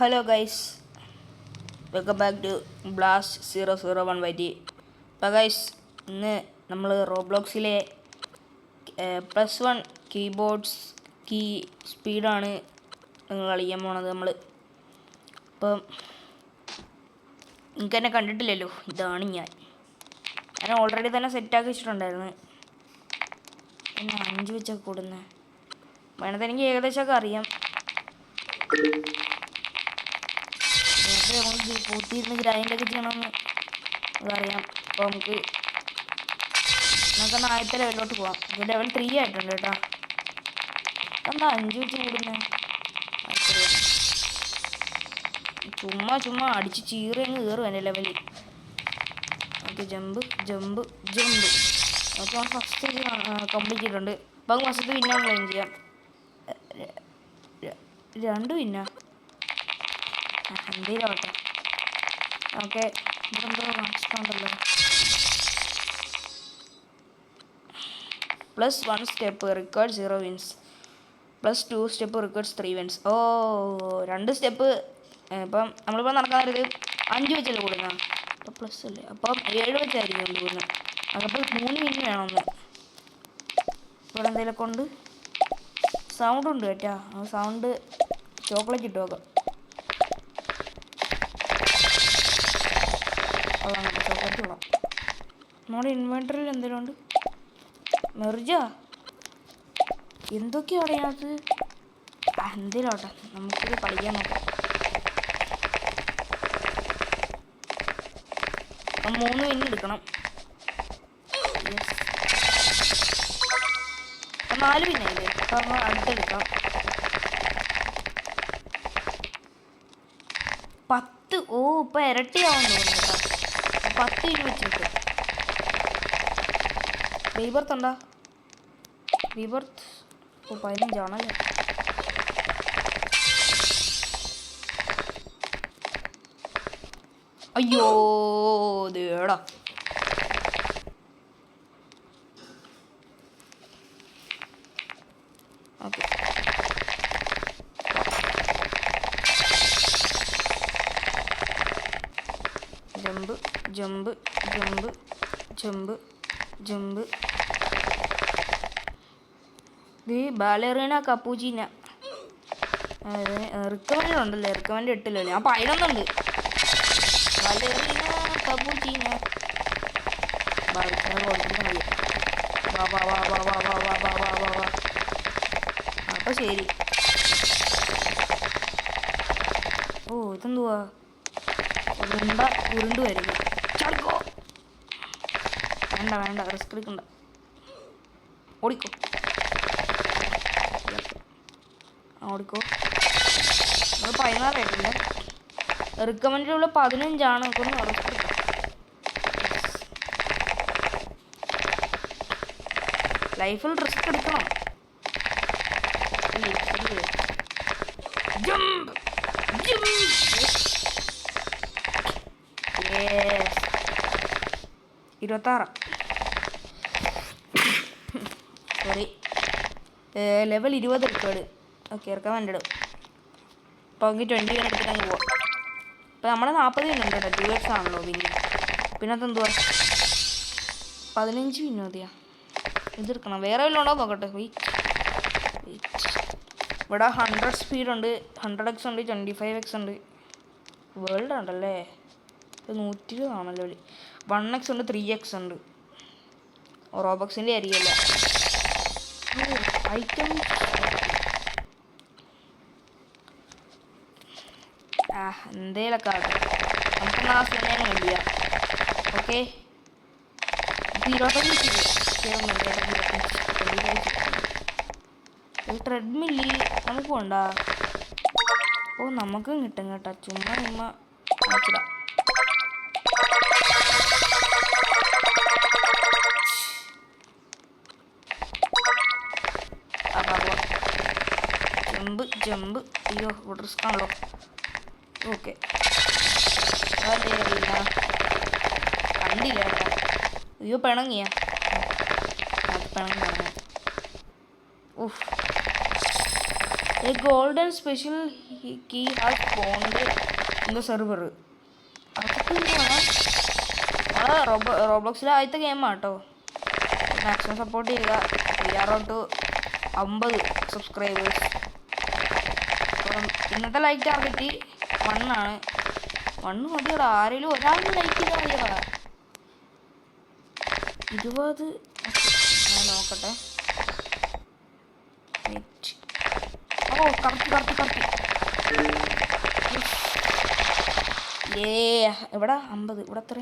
Hello guys, welcome back to blast 001YT. അപ്പോൾ guys, ഇന്ന് നമ്മൾ റോബ്ലോക്സിലെ +1 കീബോർഡ്സ് കീ സ്പീഡാണ് നിങ്ങൾ കളിക്കാൻ പോണത്. അപ്പം എനിക്കെന്നെ കണ്ടിട്ടില്ലല്ലോ, ഇതാണ് ഞാൻ ഓൾറെഡി തന്നെ സെറ്റാക്കി വെച്ചിട്ടുണ്ടായിരുന്നു. പിന്നെ 5 വെച്ചൊക്കെ കൂടുന്നത് വേണത് എനിക്ക് ഏകദേശമൊക്കെ അറിയാം. നമുക്ക് പൂത്തിയിരുന്ന് ഗ്രൈൻഡൊക്കെ ചെയ്യണമെന്ന് അതറിയാം. അപ്പോൾ നമുക്കൊന്ന് ആദ്യത്തെ ലെവലിലോട്ട് പോവാം. ഇത് ലെവൽ 3 ആയിട്ടുണ്ട് കേട്ടോ. എന്താ 5 വെച്ച് കൂടുന്നത്? ചുമ്മാ അടിച്ച് ചീറി അങ്ങ് കയറും എൻ്റെ ലെവലിൽ. Okay, jump. ഓക്കെ, നമ്മൾ ഫസ്റ്റ് കംപ്ലീറ്റ് ചെയ്തിട്ടുണ്ട്. അപ്പം ഫസ്റ്റ് വിന്നാ ക്ലെയിം ചെയ്യാം. 2 വിന്നാ എന്തേലോട്ടെ. ഓക്കെ, ഇതെന്തോ കാണിച്ചിട്ടുണ്ടല്ലോ. +1 step record 0 wins, +2 step records 3 wins. 2 step. ഇപ്പം നമ്മളിപ്പോൾ നടക്കാറുണ്ട് 5 വെച്ചല്ലേ കൂടുന്ന, അപ്പോൾ പ്ലസ് അല്ലേ, അപ്പം 7 വെച്ചായിരിക്കും കൂടുന്നത്. അതപ്പോൾ 3 വിന്ന് വേണമെന്ന്. ഇവിടെ എന്തെങ്കിലുമൊക്കെ ഉണ്ട്. സൗണ്ട് ഉണ്ട് കേട്ടാ. ആ സൗണ്ട് ചോക്ലേറ്റ് ഇട്ട് നോക്കാം. ചോക്ലേറ്റ് കൊള്ളാം. നമ്മുടെ ഇൻവെൻറ്ററിൽ എന്തെങ്കിലും ഉണ്ട്. മെർജ എന്തൊക്കെയാണ് അറിയാത്തത്. എന്തേലും ആട്ടെ, നമുക്കിത് പഠിക്കാൻ നോക്കാം. അപ്പം 3 വിന്ന് എടുക്കണം. 4 വിന്നായില്ലേ, അപ്പം അടുത്തെടുക്കാം. 10. ഇപ്പം ഇരട്ടിയാവുമെന്ന് തോന്നുന്നു കേട്ടോ. 10 വിന്ന് വെച്ചിട്ട് റീബർത്ത് ഉണ്ടോ? റീബർത്ത് 15 ആണല്ലേ. അയ്യോ ദേടാ. Okay, jump. ഇത് ബാലറീന കപ്പൂച്ചീന റിക്കമെൻഡ് ഉണ്ടല്ലേ. റിക്കമെൻഡ് 8 ഞാൻ 11 ബാലറീന കപ്പൂച്ചീന. അപ്പൊ ശരി. ഇതെന്തുവാ ഉരുണ്ട് വരുന്നു. വേണ്ട റിസ്ക് എടുക്കണ്ട, ഓടിക്കോ. നമ്മൾ 16 ആയിട്ടുണ്ട്. റിക്കമെൻഡിലുള്ള 15 ഒന്ന് റിസ്ക് എടുക്കാം. ലൈഫിൽ റിസ്ക് എടുക്കണം. 26. Sorry, level 20 recurred. Okay, recommend. അപ്പോൾ നമുക്ക് 20 വിൻ എടുത്തിട്ട് അങ്ങ് പോവാം. ഇപ്പോൾ നമ്മളെ 40 വിൻ ഉണ്ട് കേട്ടോ. 2x ആണല്ലോ പിന്നെ അതെന്തുവാ 15 വിൻ മതിയാ. ഇതെടുക്കണം. വേറെ വല്ലതും ഉണ്ടോ നോക്കട്ടെ. ഇവിടെ 100 സ്പീഡ് ഉണ്ട്, 100x ഉണ്ട്, 25x ഉണ്ട്. വേൾഡ് ഉണ്ടല്ലേ. 120 ആണല്ലോ. 1x ഉണ്ട്, 3x ഉണ്ട്. റോബക്സിൻ്റെ അറിയില്ല. ഐറ്റം എന്തേലൊക്കെ ആകട്ടെ. നമുക്ക് തന്നെ കഴിയ. ഓക്കെ, 25 ട്രെഡ്മില്ല് നമുക്ക് വേണ്ട. നമുക്കും കിട്ടും കേട്ടോ. ചുമ്മാ അയച്ചിടാം. ജമ്പ്. അയ്യോ, ഇവിടെ റിസ്ക് ആണല്ലോ. ഓക്കെ, കണ്ടില്ല കേട്ടോ. അയ്യോ, പിണങ്ങിയ പിണങ്ങി. A golden special key has found in the server. അതൊക്കെ നമ്മളെ റോബ്ലോക്സിലെ ആദ്യത്തെ ഗെയിമാണ് കേട്ടോ. മാക്സിമം സപ്പോർട്ട് ചെയ്യുക. തയ്യാറോട്ട് 50 സബ്സ്ക്രൈബേഴ്സ്. അപ്പം ഇന്നത്തെ ലൈക്ക് ടാർഗറ്റ് 1 ആണ്. 1 മതിയടാ. ആരെങ്കിലും ഒരാളും ലൈക്ക് ചെയ്താൽ മതിയടാ. 20 ഞാൻ നോക്കട്ടെ. ഓ കറക്റ്റ്. എവിടെ 50? ഇവിടെ എത്ര?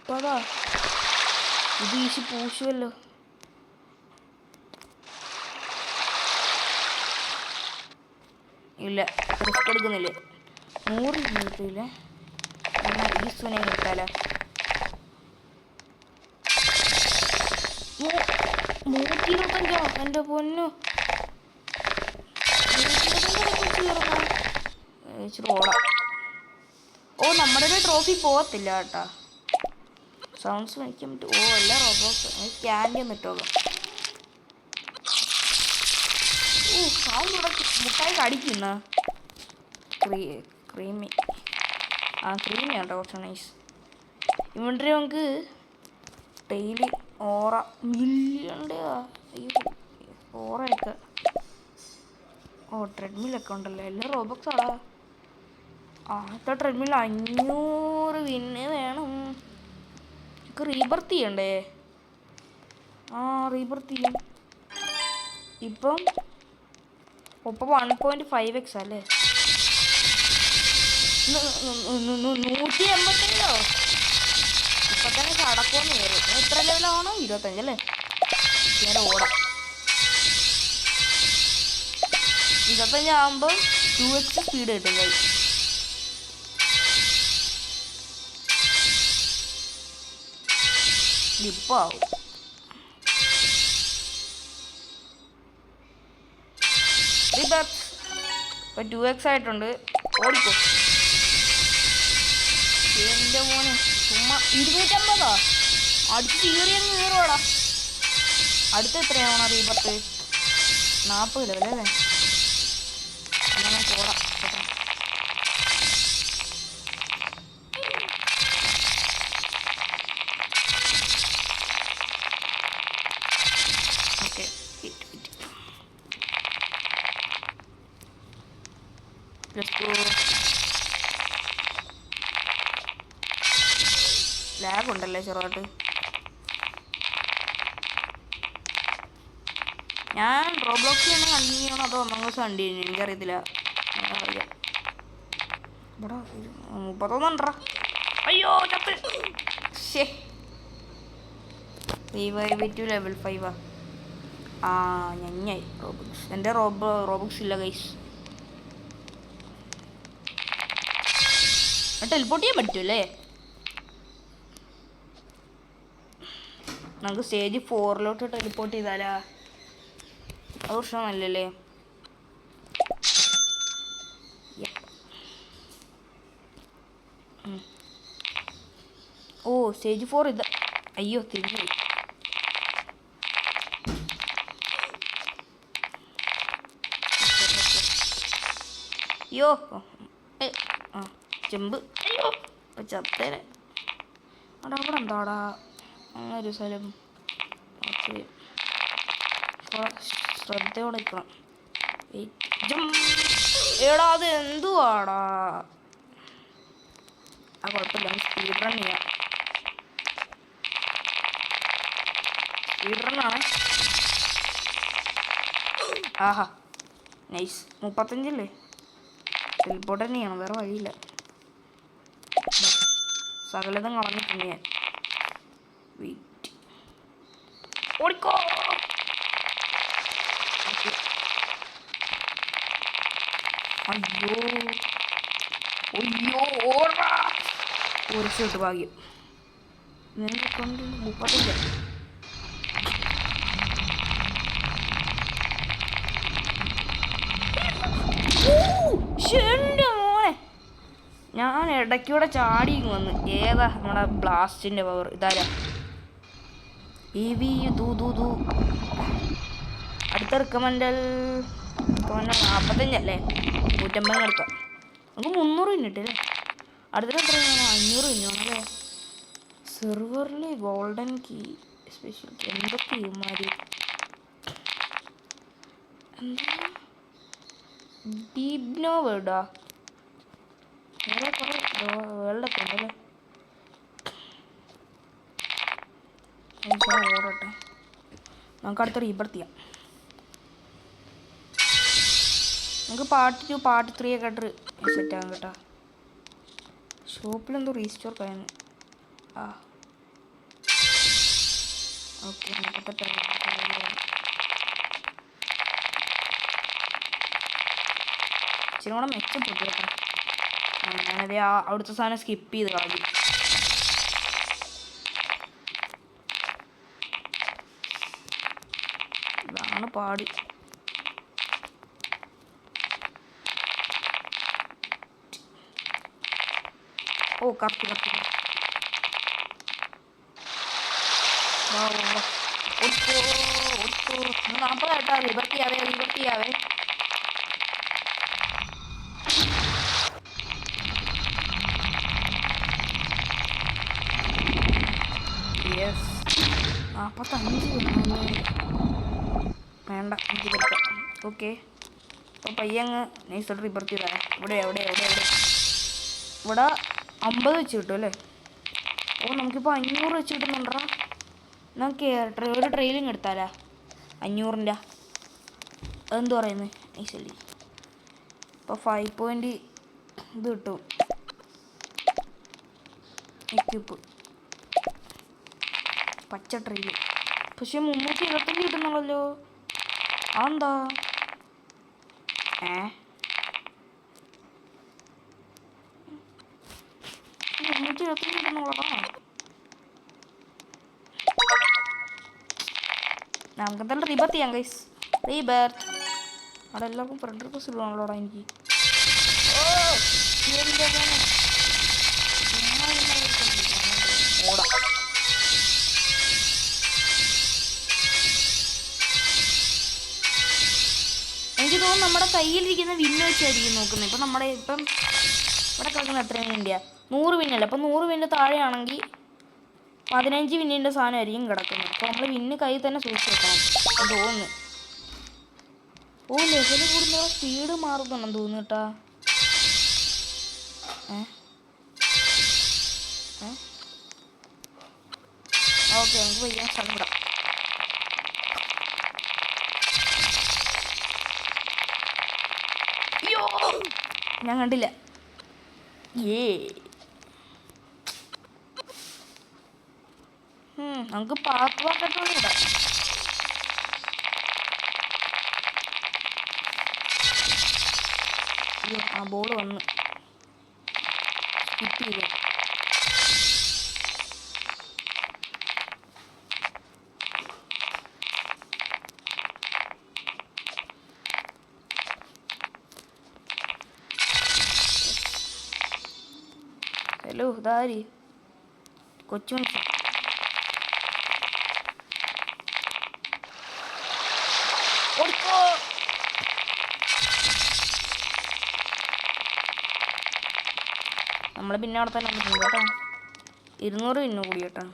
30. ഇത് ഈശി പൂശുമല്ലോ. ഇല്ല, റിസ്ക് എടുക്കുന്നില്ല. 100 കിട്ടിയില്ലേ? ഈ സുനെ കിട്ടാലോ. 125. എൻ്റെ പൊന്നു, 125 ഇച്ചിരി ഓടാം. ഓ, നമ്മുടെ ഒരു ട്രോഫി പോകത്തില്ല കേട്ടാ. സൗണ്ട്സ് മേടിക്കാൻ പറ്റും. ഓ, എല്ലാം റോബോട്ട്സ്. ക്യാൻഡി ഒന്ന് ഇട്ടോക്കാം. ഓ, മുട്ടായി കടിക്കുന്ന ക്രീമി. ക്രീമി ആട്ടോ കുറച്ച് നൈസ്. ഇവൻ്റെ നമുക്ക് ഡെയിലി ഓറ മില്യൻ്റെ ഓറയൊക്കെ. ഓ, ട്രെഡ്മില്ലൊക്കെ ഉണ്ടല്ലോ. എല്ലാം റോബോക്സ് ആടാ. ആദ്യത്തെ ട്രെഡ്മിൽ 500 വിന്ന് വേണം. എനിക്ക് റീബർത്ത് ചെയ്യണ്ടേ? റീബർത്ത് ചെയ്യും. ഇപ്പം 1.5x അല്ലേ? 187. ഇപ്പൊ തന്നെ കടക്കൊന്ന് കയറും. എത്ര ലെവലാണോ? 25 അല്ലേ? നേരെ ഓടാം. 25 ആകുമ്പോൾ 2x സ്പീഡ് കിട്ടും. കൈ ഇപ്പൊ ആവും. ഇപ്പൊ 2x ആയിട്ടുണ്ട്. ഓടിക്കോ എന്റെ മോനെ. ചുമ്മാ 250. അടിച്ച് കീറിയങ്ങ് കയറുവാടാ. അടുത്ത എത്രയാവണം റീബർത്ത്? 40 ലെവലല്ലേ? അങ്ങനെ പോടാം. ഓക്കെ, ലാഗ് ഉണ്ടല്ലേ ചെറുതായിട്ട്. ഞാൻ റോബ്ലോക്സ് തന്നെ കണ്ടിന്യൂ ചെയ്യണോ അതോ അമംഗ് അസ് കണ്ടിന്യൂ ചെയ്യണോ? എനിക്കറിയത്തില്ല. ഇവിടെ 31. അയ്യോ ചത്ത്. ശേ, റിവൈവ് ടു ലെവൽ 5. ഞഞ്ഞായി റോബോക്സ്. എൻ്റെ റോബോക്സ് ഇല്ല ഗൈസ്. ടെലിപ്പോർട്ട് ചെയ്യാൻ പറ്റൂല്ലേ? നമുക്ക് സ്റ്റേജ് 4 ടെലിപ്പോർട്ട് ചെയ്താലാ? അത് പ്രശ്നമല്ലല്ലേ? ഓ, സ്റ്റേജ് 4 ഇത്. അയ്യോ, തിരിഞ്ഞു. അയ്യോ, ചെമ്പ്. അയ്യോ, ചത്തേനെ. അവിടെ എന്താടാ അങ്ങനെ ഒരു സ്ഥലം? ശ്രദ്ധയോടെ നിൽക്കണം. എടാ, അത് എന്തുവാടാ? കുഴപ്പമില്ല, സ്പീഡ് റൺ ചെയ്യാം. സ്പീഡ് റണ്ണാണ്. ആഹാ, നൈസ്. 35 ടെലിപ്പോർട്ട് തന്നെ ചെയ്യണം, വേറെ വഴിയില്ല. സകലതും കളഞ്ഞിട്ടുണ്ട് ഞാൻ. വെയിറ്റ്, ഓടിക്കോ. അയ്യോ ഓടാ. ഒരു ഷോട്ട് ഭാഗ്യം. നിന്നെ കൊണ്ട് 35. എൻ്റെ മോനെ, ഞാൻ ഇടയ്ക്കൂടെ ചാടി വന്ന്. ഏതാ നമ്മുടെ ബ്ലാസ്റ്റിൻ്റെ പവർ? ഇതാരാ? അടുത്ത റിക്കമെൻഡൽ അപ്പോൾ 45 അല്ലേ, 150 എടുക്കാം. നമുക്ക് 300 മിനിറ്റ് അടുത്തിട്ട് എത്ര 500 മിനിറ്റ് അല്ലേ. സെർവറിൽ ഗോൾഡൻ കീ സ്പെഷ്യൽ എന്തൊക്കെ ഇമാര് എന്താ ഡീപ്നോ വേർഡാ വേറെ കുറേ വേൾഡൊക്കെ ഉണ്ടല്ലേ. ഓടട്ടെ, നമുക്ക് അടുത്ത റീബർത്ത് ചെയ്യാം. നമുക്ക് പാർട്ട് 2 പാർട്ട് 3 ഒക്കെ ആയിട്ട് സെറ്റ് ആകും കേട്ടോ. ഷോപ്പിലെന്തോ റീസ്റ്റോർ കഴിയുന്നു. ആ ഓക്കെ, ഇച്ചിരി കൂടെ മെച്ചപ്പെട്ടു കേട്ടോ. ഞാനത് അവിടുത്തെ സാധനം സ്കിപ്പ് ചെയ്ത് കളഞ്ഞു. ഇതാണ് പാട്. ഓ കറക്റ്റ് 40 കേട്ടോ. ലിബർട്ടി ആവേ. യെസ് 45 വേണ്ട 5 എടുക്കാം. ഓക്കെ, അപ്പോൾ പയ്യങ്ങ് നൈസായിട്ട് റിബർത്തി തരാം. ഇവിടെ 50 വെച്ച് കിട്ടും അല്ലേ. ഓ നമുക്കിപ്പോൾ 500 വെച്ച് കിട്ടുന്നുണ്ടോ. നമുക്ക് ഒരു ട്രെയിലിങ് എടുത്താലാ 500-ൻ്റെ. അതെന്ത് പറയുന്നത് നൈസല്ലേ. ഇപ്പോൾ 5 പോയിൻ്റ് ഇത് കിട്ടും എക്യൂപ്പ് പച്ച ട്രെയിൽ. പക്ഷെ 325 കിട്ടുന്നുള്ളല്ലോ. അതെന്താ 325 കിട്ടുന്നുള്ളതാ. നമുക്ക് എന്തായാലും റീബർത്ത് ചെയ്യാം ഗൈസ്. റീബർത്ത് അവിടെ എല്ലാവർക്കും ഫ്രണ്ട് റിക്വസ്റ്റ് ഇടുവാണല്ലോടാ എനിക്ക്. ഓടാ എനിക്ക് തോന്നുന്നു നമ്മുടെ കയ്യിലിരിക്കുന്ന വിന്ന് വെച്ചായിരിക്കും നോക്കുന്നത്. ഇപ്പം നമ്മുടെ ഇവിടെ കിടക്കുന്ന എത്രയാണ് ഇന്ത്യ 100 വിന്നല്ല. അപ്പം 100 വിന്ന് താഴെയാണെങ്കിൽ 15 വിന്നിൻ്റെ സാധനമായിരിക്കും കിടക്കുന്നത്. അപ്പോൾ നമ്മൾ വിന്ന് കയ്യിൽ തന്നെ സൂക്ഷിച്ച് വെക്കണം തോന്നുന്നു. ഓ ലെവൽ കൂടുമ്പോൾ സ്പീഡ് മാറുന്നുണ്ടെന്ന് തോന്നുന്നു കേട്ടാ. ഓക്കെ, നമുക്ക് വയ്യാൻ സ്ഥലം വിടാം. അയ്യോ ഞാൻ കണ്ടില്ല. നമുക്ക് പാത്ത് വാക്കത്തോടെ ഇടാം. അയ്യോ ആ ബോൾ വന്ന് സ്കിപ്പ് ചെയ്തു. ഹലോ ഇതാരി കൊച്ചു മനുഷ്യൻ. നമ്മൾ പിന്നെ അവിടെ തന്നെ വന്നിട്ടുണ്ട് കേട്ടോ. 200 പിന്നെ കൂടി കേട്ടോ.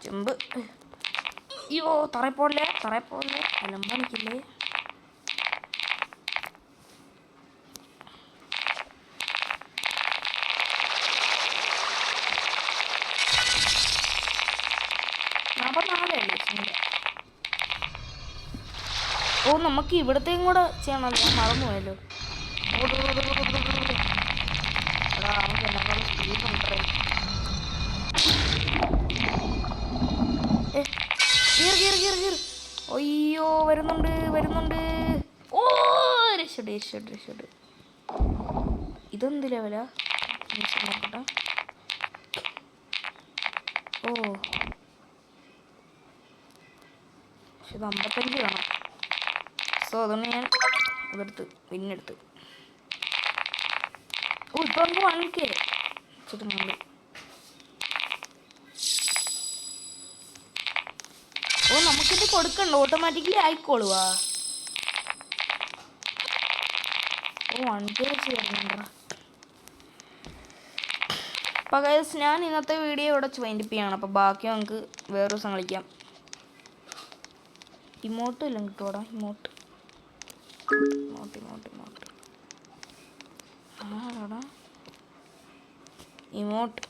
ചെമ്പ് അയ്യോ തറയപ്പോലെ അലമ്പാനിക്കില്ലേ. ഓ നമുക്ക് ഇവിടത്തെയും കൂടെ ചെയ്യണമല്ലോ. ഞാൻ മറന്നു പോയല്ലോ. നമുക്ക് എല്ലാം സ്പീഡ് ഉണ്ട്. അയ്യോ വരുന്നുണ്ട്. ഓ രക്ഷട്. ഇതെന്ത് ലെവലാ നോക്കട്ടെ. ഓ പക്ഷെ ഇത് 55 വേണം. സോ അതുകൊണ്ട് ഞാൻ അതെടുത്ത് പിന്നെടുത്ത്. ഓ ഇപ്പൊ നമുക്ക് 1K വെച്ചിട്ടുണ്ട്. ഓ നമുക്കിത് കൊടുക്കണ്ട, ഓട്ടോമാറ്റിക്കലി ആയിക്കോളുവാ. ഓ 1K വെച്ച് തരുന്നുണ്ടോ. അപ്പോൾ ഗൈസ് ഞാൻ ഇന്നത്തെ വീഡിയോ ഇവിടെ വൈൻഡപ്പ് ചെയ്യാണ്. അപ്പോൾ ബാക്കി നമുക്ക് വേറെ ദിവസം കളിക്കാം. ഇമോട്ട് എല്ലാം കിട്ടുമോടാ? ഇമോട്ട് ആടാ ഇമോട്ട്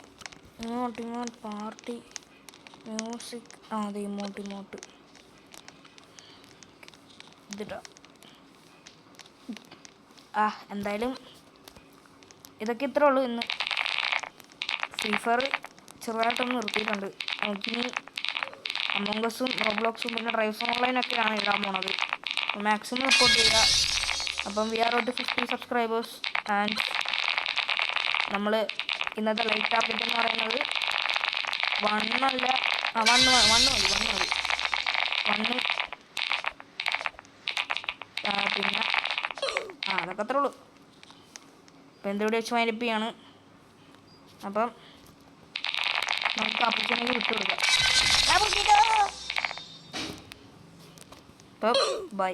പാർട്ടി മ്യൂസിക്. അതെ ഇമോട്ട് ഇതിടാ. എന്തായാലും ഇതൊക്കെ ഇത്രേ ഉള്ളൂ ഇന്ന്. ഫ്രീ ഫയർ ചെറുതായിട്ടൊന്ന് നിർത്തിയിട്ടുണ്ട്. നമുക്കിനി അമോങ് അസും റോബ്ലോക്സും പിന്നെ ഡ്രൈവ്സ് ഓൺലൈനൊക്കെയാണ് ഇടാൻ പോണത്. മാക്സിമം സപ്പോർട്ട് ചെയ്യുക. അപ്പം we are out 50 subscribers. And നമ്മൾ ഇന്നത്തെ ലൈറ്റ് ടാർഗറ്റ് എന്ന് പറയുന്നത് 1 മതി. പിന്നെ അതൊക്കെ അത്രേ ഉള്ളൂ. അപ്പോൾ എന്ത് വീഡിയോ വെച്ച് വൈൻഡപ്പ് ചെയ്യാണ്. അപ്പം നമുക്ക് അപ്പച്ചനേക്ക് വിട്ടുകൊടുക്കാം. അപ്പം ബൈ.